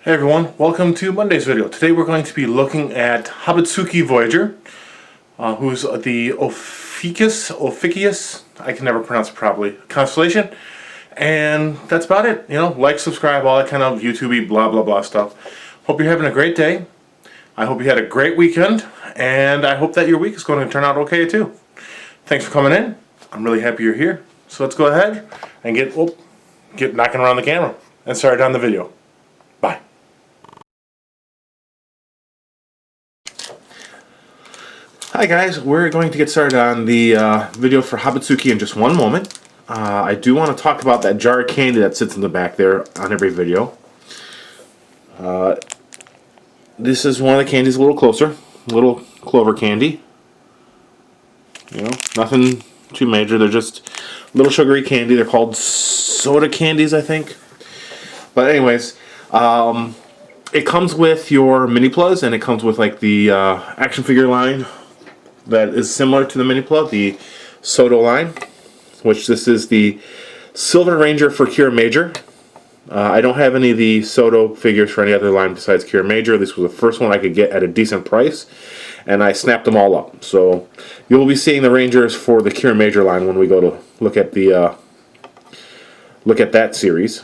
Hey everyone, welcome to Monday's video. Today we're going to be looking at Habitsuki Voyager, who's the Ophiuchus, I can never pronounce it properly, constellation. And that's about it. You know, like, subscribe, all that kind of YouTube-y blah blah blah stuff. Hope you're having a great day. I hope you had a great weekend, and I hope that your week is going to turn out okay too. Thanks for coming in. I'm really happy you're here. So let's go ahead and get knocking around the camera and start on the video. Bye. Hi guys, we're going to get started on the video for Habitsuki in just one moment. I do want to talk about that jar of candy that sits in the back there on every video. This is one of the candies a little closer, little clover candy. You know, nothing too major, they're just little sugary candy. They're called soda candies, I think. But anyways, it comes with your mini plus, and it comes with like the action figure line that is similar to the mini plus, the Soto line, which this is the Silver Ranger for Kyuranger. I don't have any of the Soto figures for any other line besides Kyuranger. This was the first one I could get at a decent price, and I snapped them all up. So you'll be seeing the Rangers for the Kyuranger line when we go to look at the that series.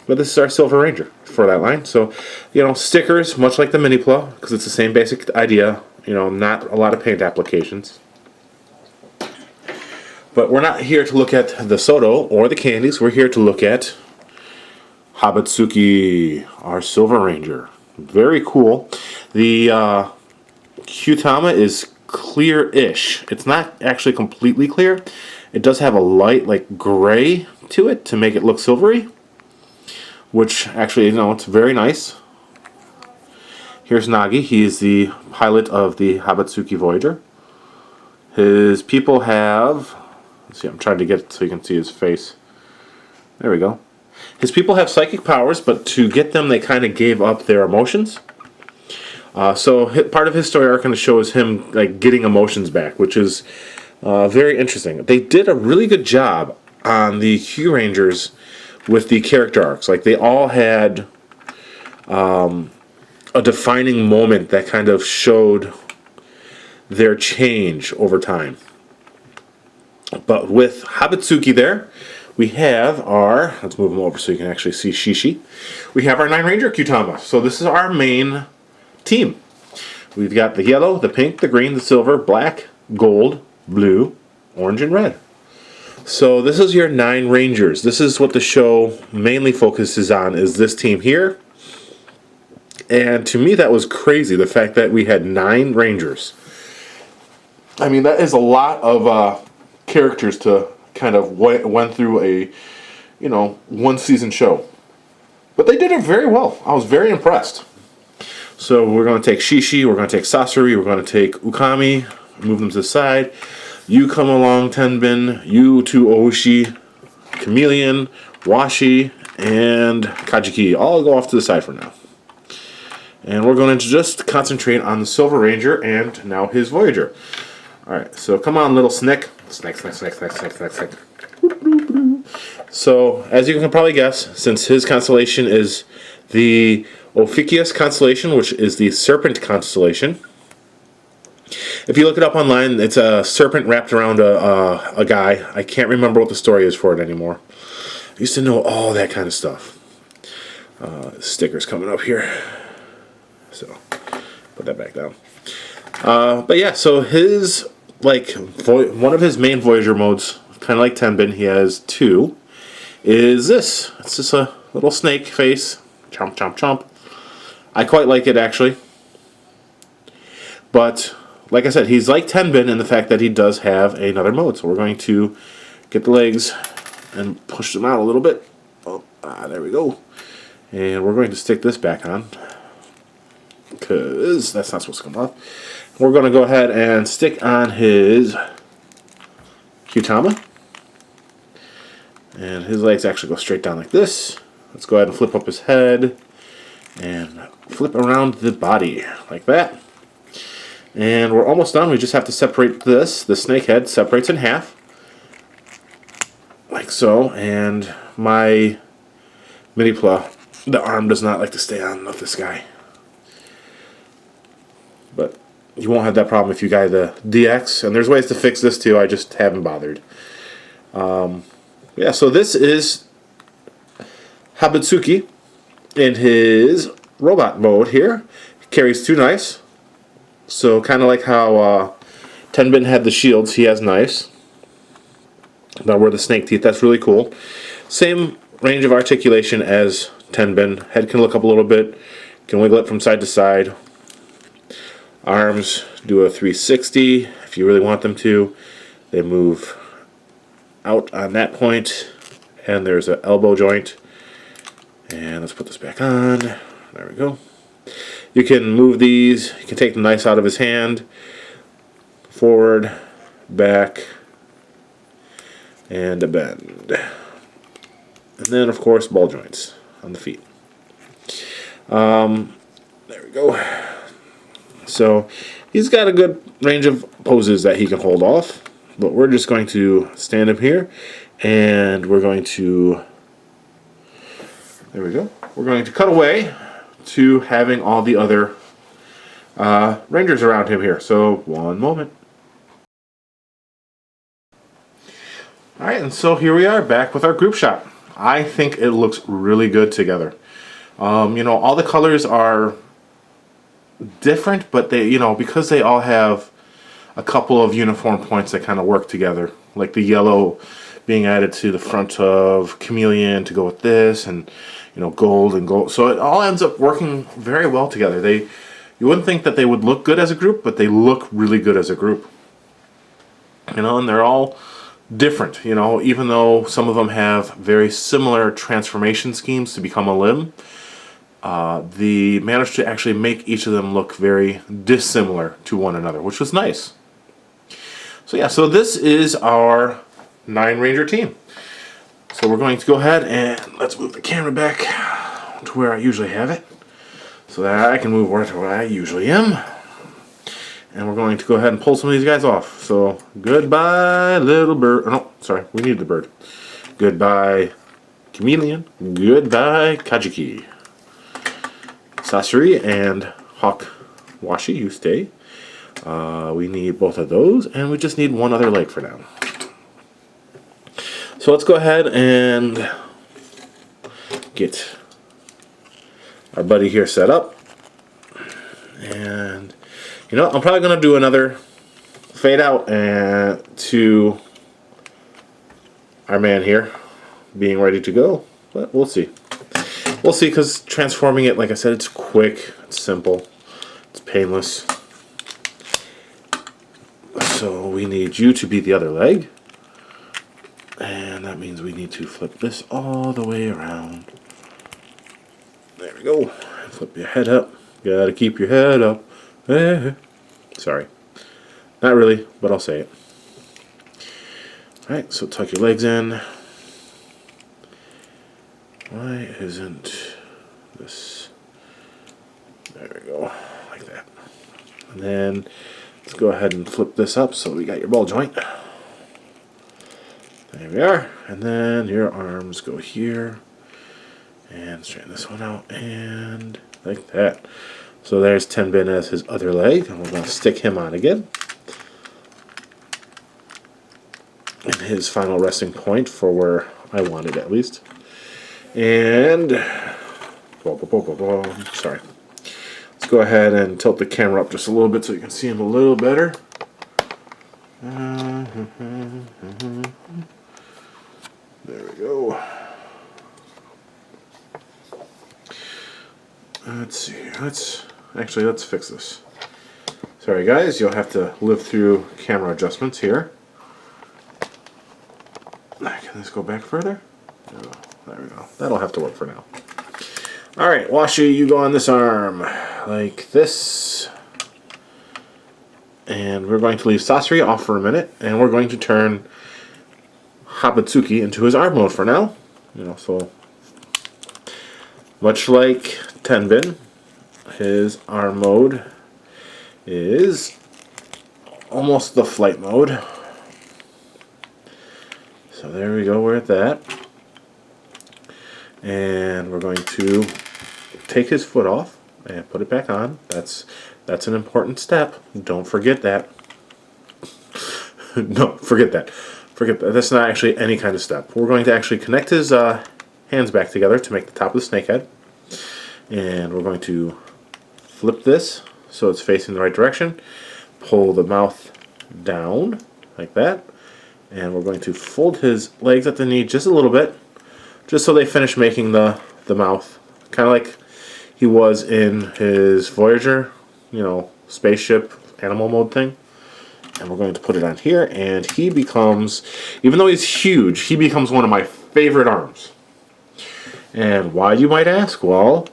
But this is our Silver Ranger for that line. So, you know, stickers, much like the mini plus, because it's the same basic idea. You know, not a lot of paint applications. But we're not here to look at the Soto or the candies. We're here to look at Habitsuki, our Silver Ranger. Very cool. The kyutama is clear-ish. It's not actually completely clear. It does have a light, like, gray to it to make it look silvery, which actually, you know, it's very nice. Here's Nagi. He is the pilot of the Habitsuki Voyager. His people have... Let's see, I'm trying to get it so you can see his face. There we go. His people have psychic powers, but to get them, they kind of gave up their emotions. So part of his story arc kind of shows him like getting emotions back, which is very interesting. They did a really good job on the Kyurangers with the character arcs. Like, they all had a defining moment that kind of showed their change over time. But with Habitsuki there, we have our, let's move him over so you can actually see Shishi. We have our 9 Ranger Kyutama. So this is our main team. We've got the yellow, the pink, the green, the silver, black, gold, blue, orange, and red. So this is your 9 Rangers. This is what the show mainly focuses on, is this team here. And to me that was crazy, the fact that we had 9 Rangers. I mean, that is a lot of characters to kind of went through a, you know, one season show. But they did it very well. I was very impressed. So we're going to take Shishi, we're going to take Sasori, we're going to take Ukami, move them to the side. You come along, Tenbin, you two Oshi, Chameleon, Washi, and Kajiki. All go off to the side for now. And we're going to just concentrate on the Silver Ranger and now his Voyager. Alright, so come on, little Snick. Snick. So, as you can probably guess, since his constellation is the Ophiuchus constellation, which is the serpent constellation. If you look it up online, it's a serpent wrapped around a guy. I can't remember what the story is for it anymore. I used to know all that kind of stuff. Stickers coming up here. So, put that back down. But yeah, so his, like, one of his main Voyager modes, kind of like Tenbin, he has 2, is this. It's just a little snake face. Chomp, chomp, chomp. I quite like it, actually. But, like I said, he's like Tenbin in the fact that he does have another mode. So we're going to get the legs and push them out a little bit. Oh, there we go. And we're going to stick this back on, because that's not supposed to come off. We're going to go ahead and stick on his Kyutama. And his legs actually go straight down like this. Let's go ahead and flip up his head and flip around the body like that. And we're almost done. We just have to separate this. The snake head separates in half, like so. And my mini plow the arm does not like to stay on with this guy. But you won't have that problem if you guy the DX, and there's ways to fix this too, I just haven't bothered. Yeah, so this is Habitsuki in his robot mode here. He carries 2 knives. So kind of like how Tenbin had the shields, he has knives. Now we're the snake teeth, that's really cool. Same range of articulation as Tenbin. Head can look up a little bit, can wiggle it from side to side. Arms do a 360 if you really want them to. They move out on that point, and there's an elbow joint. And let's put this back on. There we go. You can move these. You can take the knife out of his hand. Forward, back, and a bend. And then, of course, ball joints on the feet. There we go. So he's got a good range of poses that he can hold off. But we're just going to stand him here. And we're going to... There we go. We're going to cut away to having all the other Rangers around him here. So, one moment. Alright, and so here we are back with our group shot. I think it looks really good together. You know, all the colors are different, but they, you know, because they all have a couple of uniform points that kind of work together. Like the yellow being added to the front of Chameleon to go with this, and you know, gold and gold. So it all ends up working very well together. You wouldn't think that they would look good as a group, but they look really good as a group. You know, and they're all different, you know, even though some of them have very similar transformation schemes to become a limb. They managed to actually make each of them look very dissimilar to one another, which was nice. So yeah, so this is our 9-Ranger team. So we're going to go ahead and let's move the camera back to where I usually have it, so that I can move where I usually am. And we're going to go ahead and pull some of these guys off. So, goodbye, little bird. Oh, no, sorry, we need the bird. Goodbye, Chameleon. Goodbye, Kajiki. Sasori and Hawk Washi, you stay. We need both of those, and we just need one other leg for now. So let's go ahead and get our buddy here set up. And, you know, I'm probably going to do another fade out to our man here being ready to go. But we'll see. We'll see, because transforming it, like I said, it's quick, it's simple, it's painless. So we need you to be the other leg. And that means we need to flip this all the way around. There we go. Flip your head up. Gotta keep your head up. Sorry. Not really, but I'll say it. Alright, so tuck your legs in. Why isn't this... There we go. Like that. And then let's go ahead and flip this up so we got your ball joint. There we are. And then your arms go here. And straighten this one out. And like that. So there's Tenbin as his other leg. And we're going to stick him on again. And his final resting point for where I want it, at least. And... sorry. Let's go ahead and tilt the camera up just a little bit so you can see him a little better. There we go. Let's see. Let's fix this. Sorry guys, you'll have to live through camera adjustments here. Can this go back further? Oh, there we go. That'll have to work for now. Alright, Washi, you go on this arm like this. And we're going to leave Sasori off for a minute, and we're going to turn Habitsuki into his arm mode for now. You know, so much like Tenbin, his arm mode is almost the flight mode. So there we go, we're at that. And we're going to take his foot off and put it back on. That's an important step. Don't forget that. No, forget that. Forget that. That's not actually any kind of step. We're going to actually connect his hands back together to make the top of the snake head. And we're going to flip this so it's facing the right direction. Pull the mouth down like that. And we're going to fold his legs at the knee just a little bit, just so they finish making the mouth. Kind of like he was in his Voyager, you know, spaceship animal mode thing. And we're going to put it on here, and he becomes, even though he's huge, he becomes one of my favorite arms. And why, you might ask? Well,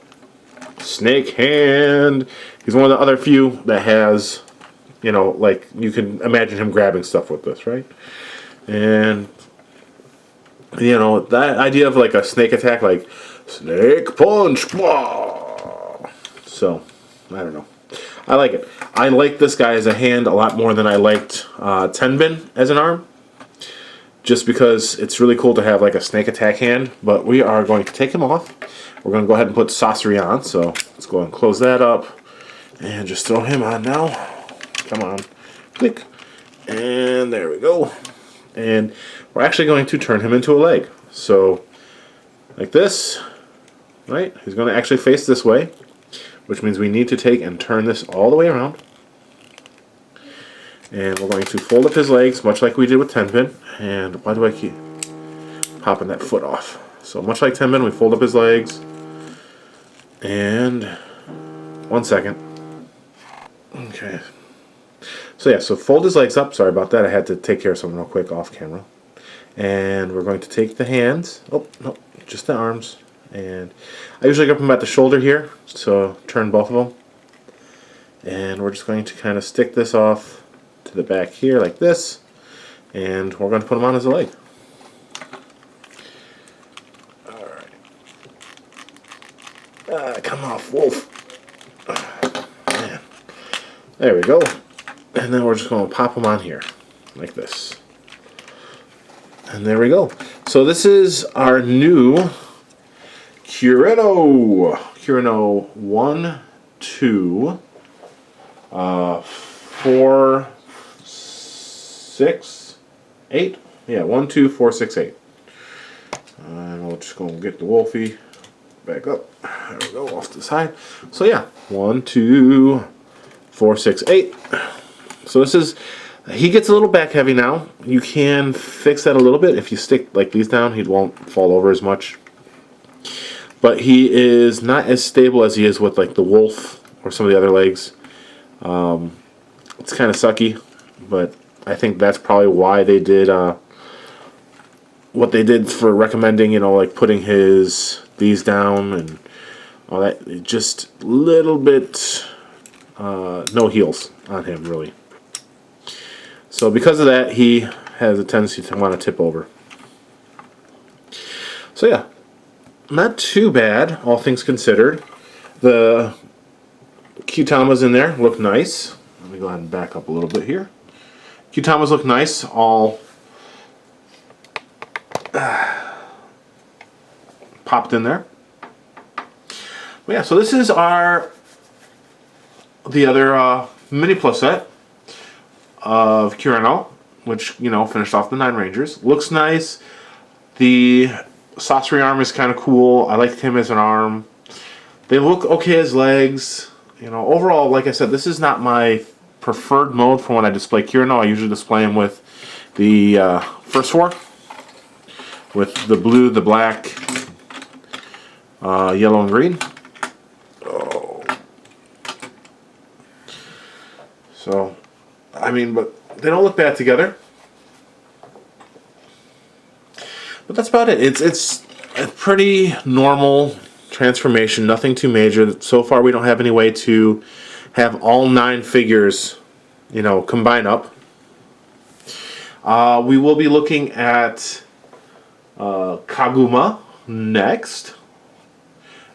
snake hand. He's one of the other few that has, you know, like, you can imagine him grabbing stuff with this, right? And, you know, that idea of like a snake attack, like, snake punch. So, I don't know. I like it. I like this guy as a hand a lot more than I liked Tenbin as an arm. Just because it's really cool to have like a snake attack hand. But we are going to take him off. We're going to go ahead and put Sasori on. So let's go and close that up. And just throw him on now. Come on. Click. And there we go. And we're actually going to turn him into a leg. So, like this. Right? He's going to actually face this way. Which means we need to take and turn this all the way around. And we're going to fold up his legs, much like we did with Tenbin. And why do I keep popping that foot off? So much like Tenbin, we fold up his legs. And 1 second. Okay. So yeah, so fold his legs up. Sorry about that. I had to take care of something real quick off camera. And we're going to take the hands. Oh, no, just the arms. And I usually grip them at the shoulder here, so turn both of them. And we're just going to kind of stick this off to the back here like this. And we're going to put him on as a leg. Alright. Come off, wolf. Man. There we go. And then we're just going to pop them on here like this. And there we go. So this is our new Kureno 1, 2, 4, 6, 8. Yeah, 1, 2, 4, 6, 8. And we'll just go and get the Wolfie back up. There we go, off to the side. So yeah, 1, 2, 4, 6, 8. So this is, he gets a little back heavy now. You can fix that a little bit. If you stick like these down, he won't fall over as much. But he is not as stable as he is with like the wolf or some of the other legs. It's kind of sucky, but I think that's probably why they did what they did for recommending, you know, like putting these down and all that. Just a little bit no heels on him, really. So because of that, he has a tendency to want to tip over. So yeah. Not too bad, all things considered. The kyutamas in there look nice. Let me go ahead and back up a little bit here. Kyutamas look nice, all popped in there. But yeah, so this is the other mini plus set of Kureno, which, you know, finished off the 9 Rangers. Looks nice. The Sasori arm is kind of cool. I liked him as an arm. They look okay as legs. You know, overall, like I said, this is not my preferred mode for when I display Kureno. I usually display him with the first 4. With the blue, the black, yellow, and green. Oh. So, I mean, but they don't look bad together. But that's about it. It's a pretty normal transformation, nothing too major. So far, we don't have any way to have all 9 figures, you know, combine up. We will be looking at Kaguma next.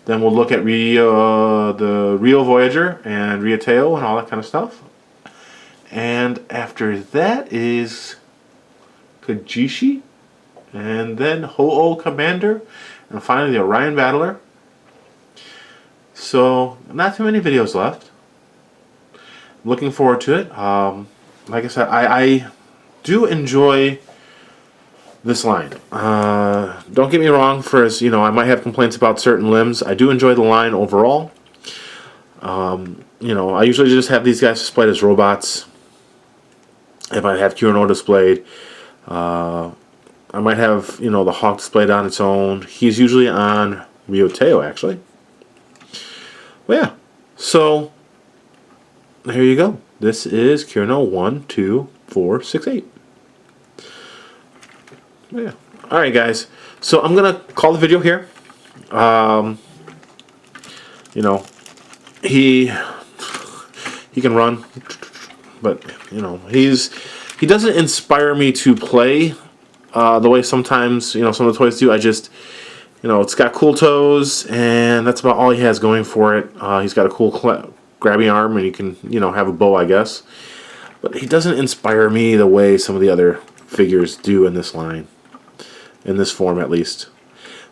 Then we'll look at the Real Voyager and Ryoteo and all that kind of stuff. And after that is Kajishi. And then Ho-Oh Commander. And finally, the Orion Battler. So, not too many videos left. Looking forward to it. Like I said, I do enjoy this line. Don't get me wrong, I might have complaints about certain limbs. I do enjoy the line overall. I usually just have these guys displayed as robots. If I have Kyurano displayed, I might have, the Hawk displayed on its own. He's usually on Ryoteo, actually. Well, yeah. So, here you go. This is Kyurano 1, 2, 4, 6, 8. Yeah. Alright, guys. So, I'm going to call the video here. He can run, but he doesn't inspire me to play the way sometimes some of the toys do. I just it's got cool toes, and that's about all he has going for it. He's got a cool grabby arm, and you can have a bow, I guess. But he doesn't inspire me the way some of the other figures do in this line, in this form at least.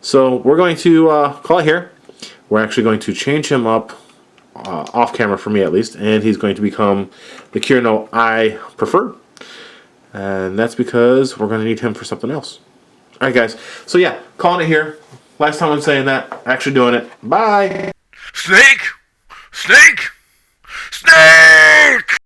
So we're going to call it here. We're actually going to change him up off camera for me at least, and he's going to become the Kyurano I prefer. And that's because we're going to need him for something else. Alright, guys. So yeah, calling it here. Last time I'm saying that, actually doing it. Bye! Snake! Snake! Snake!